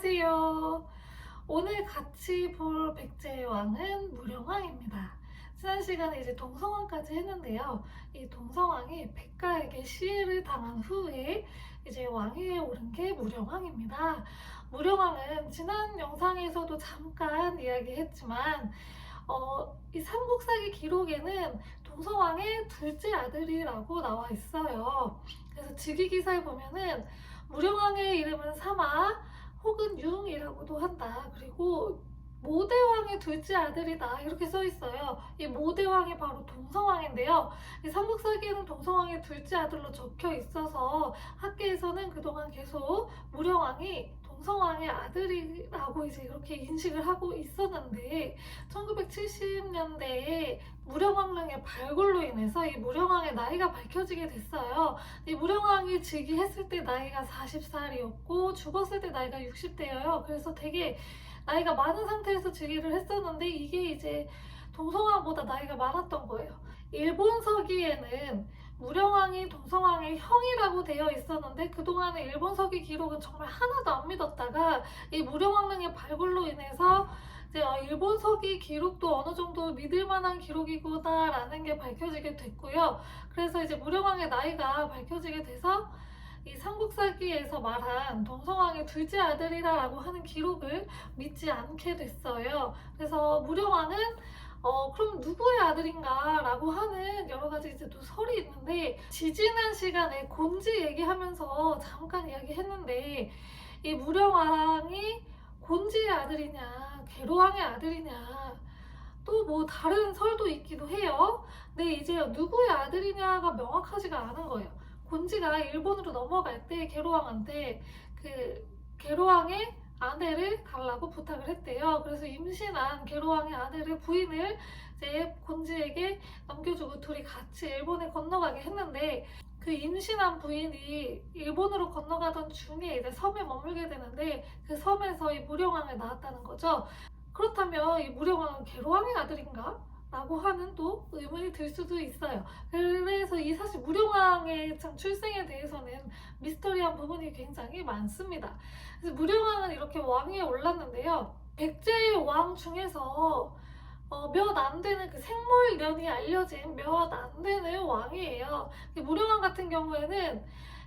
안녕하세요. 오늘 같이 볼 백제의 왕은 무령왕입니다. 지난 시간에 이제 동성왕까지 했는데요. 이 동성왕이 백가에게 시해를 당한 후에 이제 왕위에 오른 게 무령왕입니다. 무령왕은 지난 영상에서도 잠깐 이야기했지만 이 삼국사기 기록에는 동성왕의 둘째 아들이라고 나와 있어요. 그래서 즉위기사에 보면은 무령왕의 이름은 사마 혹은 융이라고도 한다. 그리고 모대왕의 둘째 아들이다. 이렇게 써 있어요. 이 모대왕이 바로 동성왕인데요. 이 삼국사기에는 동성왕의 둘째 아들로 적혀 있어서 학계에서는 그동안 계속 무령왕이 동성왕의 아들이라고 이제 이렇게 인식을 하고 있었는데 1970년대에 무령왕릉의 발굴로 인해서 이 무령왕의 나이가 밝혀지게 됐어요. 이 무령왕이 즉위했을 때 나이가 40살이었고 죽었을 때 나이가 60대예요. 그래서 되게 나이가 많은 상태에서 즉위를 했었는데 이게 이제 동성왕보다 나이가 많았던 거예요. 일본 서기에는 무령왕이 동성왕의 형이라고 되어 있었는데 그동안의 일본 서기 기록은 정말 하나도 안 믿었다가 이 무령왕릉의 발굴로 인해서 이제 일본 서기 기록도 어느 정도 믿을 만한 기록이구나라는 게 밝혀지게 됐고요. 그래서 이제 무령왕의 나이가 밝혀지게 돼서 이 삼국사기에서 말한 동성왕의 둘째 아들이라고 하는 기록을 믿지 않게 됐어요. 그래서 무령왕은 그럼 누구의 아들인가 라고 하는 여러 가지 이제 또 설이 있는데 지지난 시간에 곤지 얘기하면서 잠깐 이야기했는데 이 무령왕이 곤지의 아들이냐 계로왕의 아들이냐 또 뭐 다른 설도 있기도 해요. 근데 이제 누구의 아들이냐가 명확하지가 않은 거예요. 곤지가 일본으로 넘어갈 때 계로왕한테 그 계로왕의 아내를 달라고 부탁을 했대요. 그래서 임신한 계로왕의 아내를 부인을 이제 곤지에게 넘겨주고 둘이 같이 일본에 건너가게 했는데 그 임신한 부인이 일본으로 건너가던 중에 이제 섬에 머물게 되는데 그 섬에서 이 무령왕을 낳았다는 거죠. 그렇다면 이 무령왕은 계로왕의 아들인가? 라고 하는 또 의문이 들 수도 있어요. 그래서 이 사실 무령왕의 참 출생에 대해서는 미스터리한 부분이 굉장히 많습니다. 그래서 무령왕은 이렇게 왕위에 올랐는데요. 백제의 왕 중에서 몇 안 되는 그 생물년이 알려진 몇 안 되는 왕이에요. 무령왕 같은 경우에는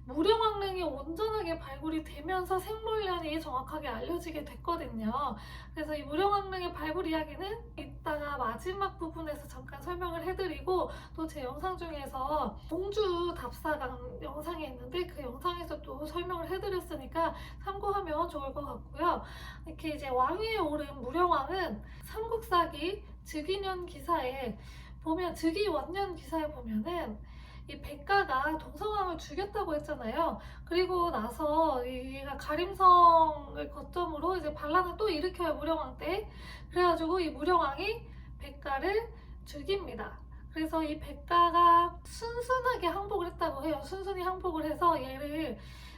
무령왕릉이 온전하게 발굴이 되면서 생물년이 정확하게 알려지게 됐거든요. 그래서 이 무령왕릉의 발굴 이야기는 이따가 마지막 부분에서 잠깐 설명을 해드리고 또 제 영상 중에서 공주 답사강 영상이 있는데 그 영상에서 또 설명을 해드렸으니까 참고하면 좋을 것 같고요. 이렇게 이제 왕위에 오른 무령왕은 삼국사기 즉위년 기사에 보면 즉위원년 기사에 보면은 이 백가가 동성왕을 죽였다고 했잖아요. 그리고 나서 얘가 가림성을 거점으로 이제 반란을 또 일으켜요, 무령왕 때. 그래가지고 이 무령왕이 백가를 죽입니다. 그래서 이 백가가 순순하게 항복을 했다고 해요. 순순히 항복을 해서 얘를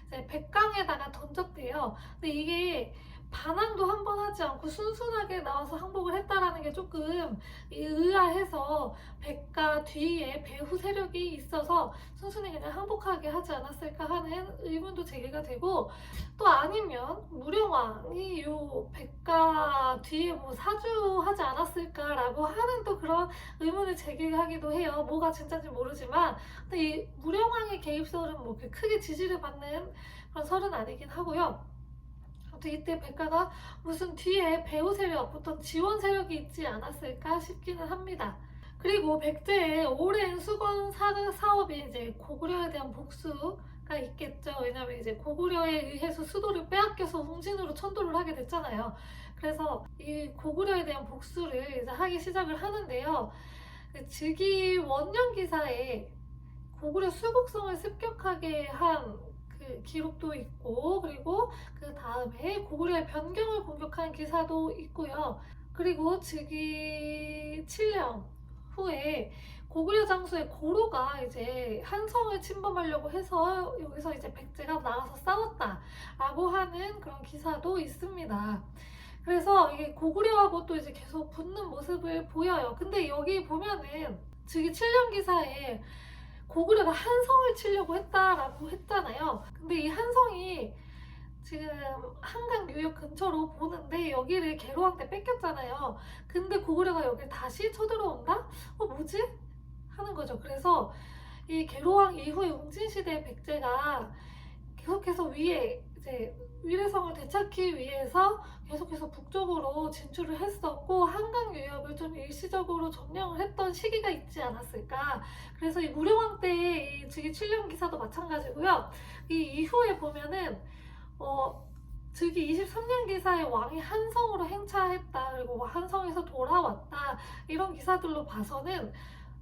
이제 백강에다가 던졌대요. 근데 이게 반항도 한 번 하지 않고 순순하게 나와서 항복을 했다라는 게 조금 의아해서 백가 뒤에 배후 세력이 있어서 순순히 그냥 항복하게 하지 않았을까 하는 의문도 제기가 되고 또 아니면 무령왕이 요 백가 뒤에 뭐 사주하지 않았을까라고 하는 또 그런 의문을 제기하기도 해요. 뭐가 진짜인지 모르지만 근데 이 무령왕의 개입설은 뭐 크게 지지를 받는 그런 설은 아니긴 하고요. 이때 백가가 무슨 뒤에 배후 세력, 어떤 지원 세력이 있지 않았을까 싶기는 합니다. 그리고 백제의 오랜 수건 사업이 이제 고구려에 대한 복수가 있겠죠. 왜냐면 이제 고구려에 의해서 수도를 빼앗겨서 웅진으로 천도를 하게 됐잖아요. 그래서 이 고구려에 대한 복수를 이제 하기 시작을 하는데요. 즉위 원년 기사에 고구려 수곡성을 습격하게 한 그 기록도 있고 그리고 그 다음에 고구려의 변경을 공격한 기사도 있고요. 그리고 즉위 7년 후에 고구려 장수의 고로가 이제 한성을 침범하려고 해서 여기서 이제 백제가 나가서 싸웠다라고 하는 그런 기사도 있습니다. 그래서 이게 고구려하고 또 이제 계속 붙는 모습을 보여요. 근데 여기 보면은 즉위 7년 기사에 고구려가 한성을 치려고 했다라고 했잖아요. 근데 이 한성이 지금 한강 뉴욕 근처로 보는데 여기를 계로왕 때 뺏겼잖아요. 근데 고구려가 여기 다시 쳐들어온다? 뭐지? 하는 거죠. 그래서 이 계로왕 이후에 웅진시대 백제가 계속해서 위에 이제 위례성을 되찾기 위해서 계속해서 북쪽으로 진출을 했었고 한강 유역을 좀 일시적으로 점령을 했던 시기가 있지 않았을까. 그래서 이 무령왕 때의 이 즉위 7년 기사도 마찬가지고요. 이 이후에 보면은 즉위 23년 기사의 왕이 한성으로 행차했다, 그리고 한성에서 돌아왔다, 이런 기사들로 봐서는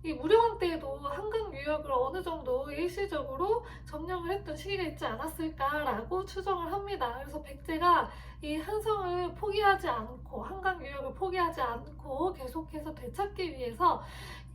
이 무령왕 때에도 한강 유역을 어느 정도 일시적으로 점령을 했던 시기가 있지 않았을까라고 추정을 합니다. 그래서 백제가 이 한성을 포기하지 않고 한강 유역을 포기하지 않고 계속해서 되찾기 위해서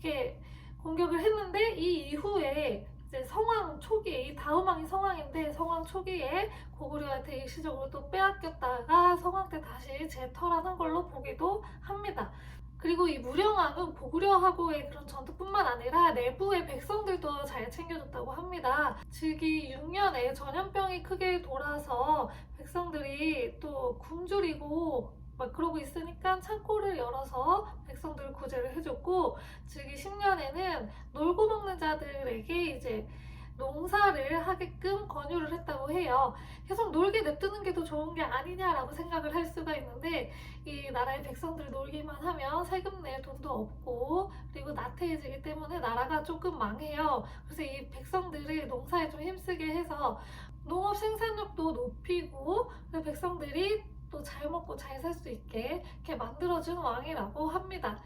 이렇게 공격을 했는데, 이 이후에 이제 성왕 초기에, 이 다음 왕이 성왕인데 성왕 초기에 고구려한테 일시적으로 또 빼앗겼다가 성왕 때 다시 재털하는 걸로 보기도 합니다. 그리고 이 무령왕은 고구려하고의 그런 전투뿐만 아니라 내부의 백성들도 잘 챙겨줬다고 합니다. 즉위 6년에 전염병이 크게 돌아서 백성들이 또 굶주리고 막 그러고 있으니까 창고를 열어서 백성들을 구제를 해줬고, 즉위 10년에는 놀고 먹는 자들에게 이제 농사를 하게끔 권유를 했다고 해요. 계속 놀게 냅두는 게 더 좋은 게 아니냐라고 생각을 할 수가 있는데, 이 나라의 백성들 놀기만 하면 세금 낼 돈도 없고 그리고 나태해지기 때문에 나라가 조금 망해요. 그래서 이 백성들을 농사에 좀 힘쓰게 해서 농업 생산력도 높이고 백성들이 또 잘 먹고 잘 살 수 있게 이렇게 만들어준 왕이라고 합니다.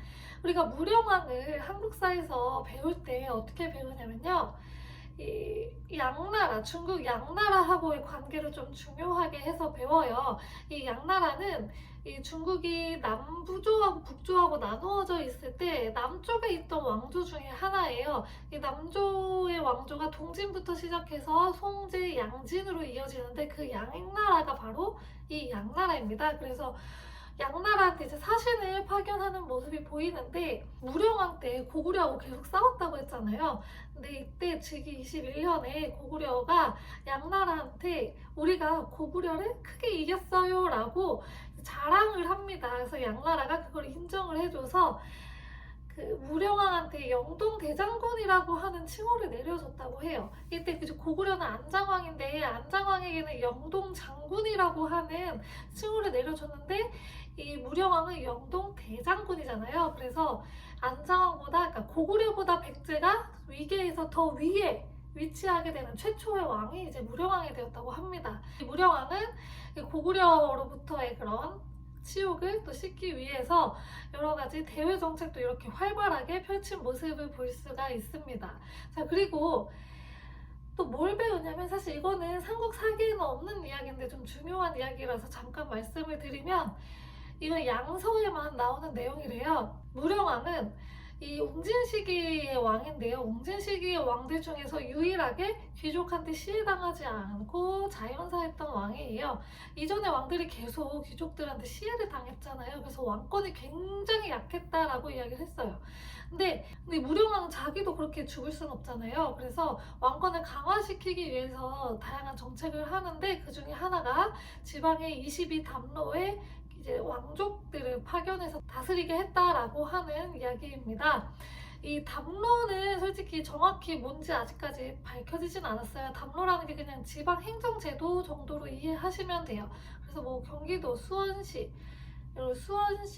우리가 무령왕을 한국사에서 배울 때 어떻게 배우냐면요, 이 양나라, 중국 양나라하고의 관계를 좀 중요하게 해서 배워요. 이 양나라는 이 중국이 남부조하고 북조하고 나누어져 있을 때 남쪽에 있던 왕조 중에 하나예요. 이 남조의 왕조가 동진부터 시작해서 송제, 양진으로 이어지는데 그 양나라가 바로 이 양나라입니다. 그래서 양나라한테 이제 사신을 파견하는 모습이 보이는데, 무령왕 때 고구려하고 계속 싸웠다고 했잖아요. 근데 이때 즉위 21년에 고구려가 양나라한테 우리가 고구려를 크게 이겼어요 라고 자랑을 합니다. 그래서 양나라가 그걸 인정을 해줘서 그 무령왕한테 영동 대장군이라고 하는 칭호를 내려줬다고 해요. 이때 그 고구려는 안장왕인데 안장왕에게는 영동 장군이라고 하는 칭호를 내려줬는데, 이 무령왕은 영동 대장군이잖아요. 그래서 안장왕보다, 그러니까 고구려보다 백제가 위계에서 더 위에 위치하게 되는 최초의 왕이 이제 무령왕이 되었다고 합니다. 이 무령왕은 고구려로부터의 그런 치욕을 또 씻기 위해서 여러 가지 대외 정책도 이렇게 활발하게 펼친 모습을 볼 수가 있습니다. 자, 그리고 또 뭘 배우냐면, 사실 이거는 삼국 사기에는 없는 이야기인데 좀 중요한 이야기라서 잠깐 말씀을 드리면, 이건 양서에만 나오는 내용이래요. 무령왕은 이 웅진 시기의 왕인데요. 웅진 시기의 왕들 중에서 유일하게 귀족한테 시해당하지 않고 자연사했던 왕이에요. 이전의 왕들이 계속 귀족들한테 시해를 당했잖아요. 그래서 왕권이 굉장히 약했다라고 이야기를 했어요. 근데 무령왕 자기도 그렇게 죽을 순 없잖아요. 그래서 왕권을 강화시키기 위해서 다양한 정책을 하는데, 그 중에 하나가 지방의 22담로에 이제 왕족들을 파견해서 다스리게 했다라고 하는 이야기입니다. 이 담로는 솔직히 정확히 뭔지 아직까지 밝혀지진 않았어요. 담로라는 게 그냥 지방 행정제도 정도로 이해하시면 돼요. 그래서 뭐 경기도 수원시,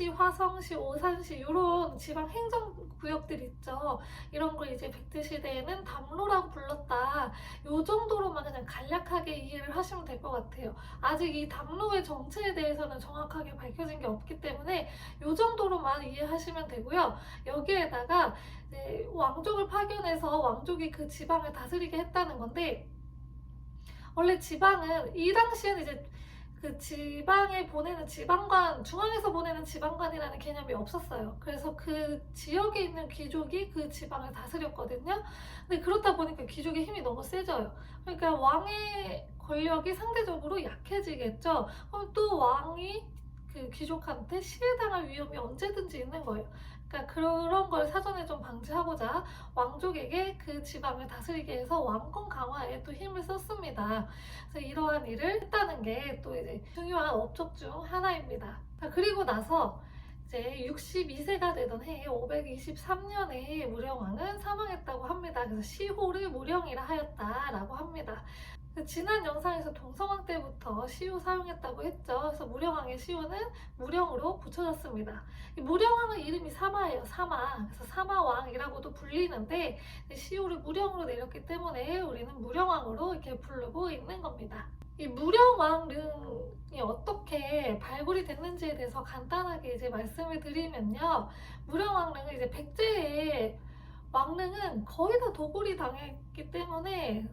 화성시, 오산시 이런 지방 행정구역들 있죠. 이런 걸 이제 백제 시대에는 담로라고 불렀다. 요 정도로만 그냥 간략하게 이해를 하시면 될 것 같아요. 아직 이 담로의 정체에 대해서는 정확하게 밝혀진 게 없기 때문에 요 정도로만 이해하시면 되고요. 여기에다가 이제 왕족을 파견해서 왕족이 그 지방을 다스리게 했다는 건데, 원래 지방은 이 당시에는 이제 그 지방에 보내는 지방관, 중앙에서 보내는 지방관이라는 개념이 없었어요. 그래서 그 지역에 있는 귀족이 그 지방을 다스렸거든요. 근데 그렇다 보니까 귀족의 힘이 너무 세져요. 그러니까 왕의 권력이 상대적으로 약해지겠죠. 그럼 또 왕이 그 귀족한테 시해당할 위험이 언제든지 있는 거예요. 그러니까 그런 걸 사전에 좀 방지하고자 왕족에게 그 지방을 다스리게 해서 왕권 강화에 또 힘을 썼습니다. 그래서 이러한 일을 했다는 게 또 이제 중요한 업적 중 하나입니다. 그리고 나서 이제 62세가 되던 해 523년에 무령왕은 사망했다고 합니다. 그래서 시호를 무령이라 하였다라고 합니다. 지난 영상에서 동성왕 때부터 시호 사용했다고 했죠. 그래서 무령왕의 시호는 무령으로 붙여졌습니다. 이 무령왕은 이름이 사마예요. 사마. 그래서 사마왕이라고도 불리는데 시호를 무령으로 내렸기 때문에 우리는 무령왕으로 이렇게 부르고 있는 겁니다. 이 무령왕릉이 어떻게 발굴이 됐는지에 대해서 간단하게 이제 말씀을 드리면요. 무령왕릉은 이제 백제의 왕릉은 거의 다 도굴이 당했기 때문에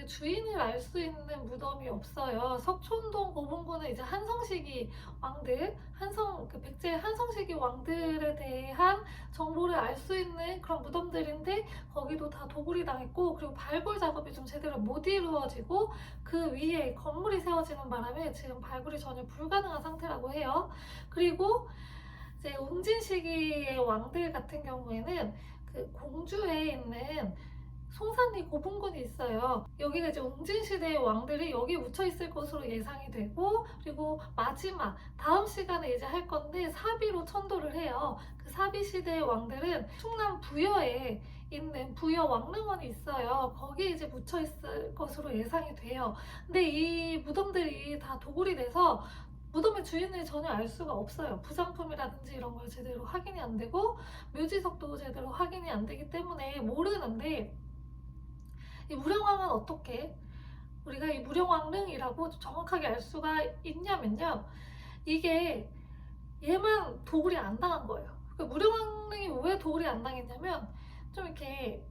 주인을 알 수 있는 무덤이 없어요. 석촌동 고분군은 이제 한성시기 왕들, 그 백제 한성시기 왕들에 대한 정보를 알 수 있는 그런 무덤들인데 거기도 다 도굴이 당했고, 그리고 발굴 작업이 좀 제대로 못 이루어지고 그 위에 건물이 세워지는 바람에 지금 발굴이 전혀 불가능한 상태라고 해요. 그리고 이제 웅진 시기의 왕들 같은 경우에는 그 공주에 있는 송산리 고분군이 있어요. 여기가 이제 웅진시대의 왕들이 여기 묻혀 있을 것으로 예상이 되고, 그리고 마지막 다음 시간에 이제 할 건데 사비로 천도를 해요. 그 사비 시대의 왕들은 충남 부여에 있는 부여 왕릉원이 있어요. 거기에 이제 묻혀 있을 것으로 예상이 돼요. 근데 이 무덤들이 다 도굴이 돼서 무덤의 주인을 전혀 알 수가 없어요. 부장품이라든지 이런 걸 제대로 확인이 안 되고 묘지석도 제대로 확인이 안 되기 때문에 모르는데, 이 무령왕은 어떻게 우리가 이 무령왕릉이라고 정확하게 알 수가 있냐면요. 이게 얘만 도굴이 안 당한 거예요. 무령왕릉이 왜 도굴이 안 당했냐면 좀 이렇게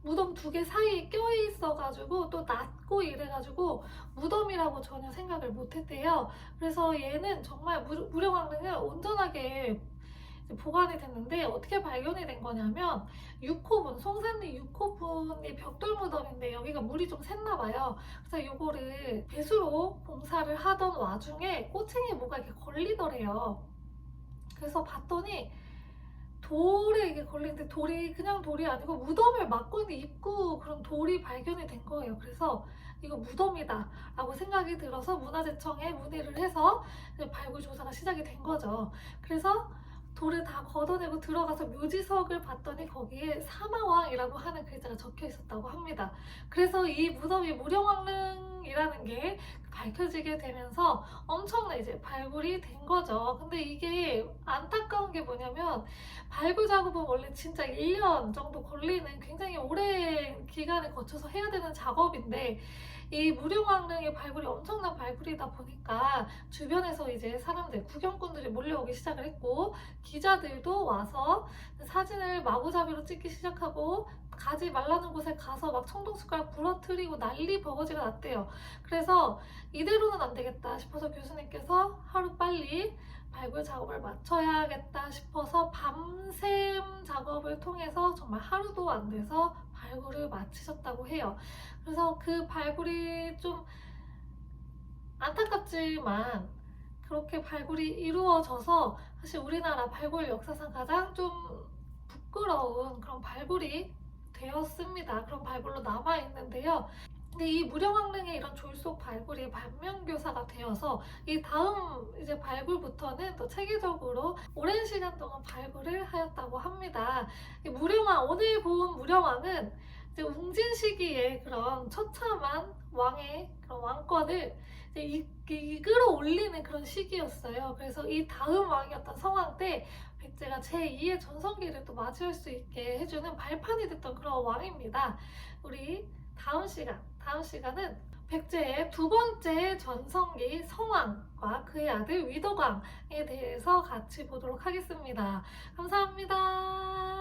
무덤 두 개 사이에 껴있어가지고 또 낮고 이래가지고 무덤이라고 전혀 생각을 못했대요. 그래서 얘는 정말 무령왕릉은 온전하게 보관이 됐는데 어떻게 발견이 된 거냐면 6호분, 송산리 6호분이 벽돌 무덤인데 여기가 물이 좀 샜나 봐요. 그래서 이거를 배수로 봉사를 하던 와중에 꼬챙이에 뭐가 이렇게 걸리더래요. 그래서 봤더니 돌에 이게 걸리는데 돌이 그냥 돌이 아니고 무덤을 막고 있는 입구 그런 돌이 발견이 된 거예요. 그래서 이거 무덤이다 라고 생각이 들어서 문화재청에 문의를 해서 발굴 조사가 시작이 된 거죠. 그래서 돌을 다 걷어내고 들어가서 묘지석을 봤더니 거기에 사마왕이라고 하는 글자가 적혀 있었다고 합니다. 그래서 이 무덤이 무령왕릉이라는 게 밝혀지게 되면서 엄청난 이제 발굴이 된 거죠. 근데 이게 안타까운 게 뭐냐면 발굴 작업은 원래 진짜 1년 정도 걸리는 굉장히 오랜 기간을 거쳐서 해야 되는 작업인데 이 무령왕릉의 발굴이 엄청난 발굴이다 보니까 주변에서 이제 사람들, 구경꾼들이 몰려오기 시작을 했고 기자들도 와서 사진을 마구잡이로 찍기 시작하고 가지 말라는 곳에 가서 막 청동숟가락 부러뜨리고 난리 버거지가 났대요. 그래서 이대로는 안 되겠다 싶어서 교수님께서 하루 빨리 발굴 작업을 마쳐야겠다 싶어서 밤샘 작업을 통해서 정말 하루도 안 돼서 발굴을 마치셨다고 해요. 그래서 그 발굴이 좀 안타깝지만 그렇게 발굴이 이루어져서 사실 우리나라 발굴 역사상 가장 좀 부끄러운 그런 발굴이 되었습니다. 그런 발굴로 남아있는데요. 근데 이 무령왕릉의 이런 졸속 발굴이 반면교사가 되어서 이 다음 이제 발굴부터는 또 체계적으로 오랜 시간 동안 발굴을 하였다고 합니다. 이 무령왕, 오늘 본 무령왕은 이제 웅진 시기에 그런 처참한 왕의 그런 왕권을 이제 이끌어 올리는 그런 시기였어요. 그래서 이 다음 왕이었던 성왕 때 백제가 제2의 전성기를 또 맞이할 수 있게 해주는 발판이 됐던 그런 왕입니다. 우리 다음 시간은 백제의 두 번째 전성기 성왕과 그의 아들 위덕왕에 대해서 같이 보도록 하겠습니다. 감사합니다.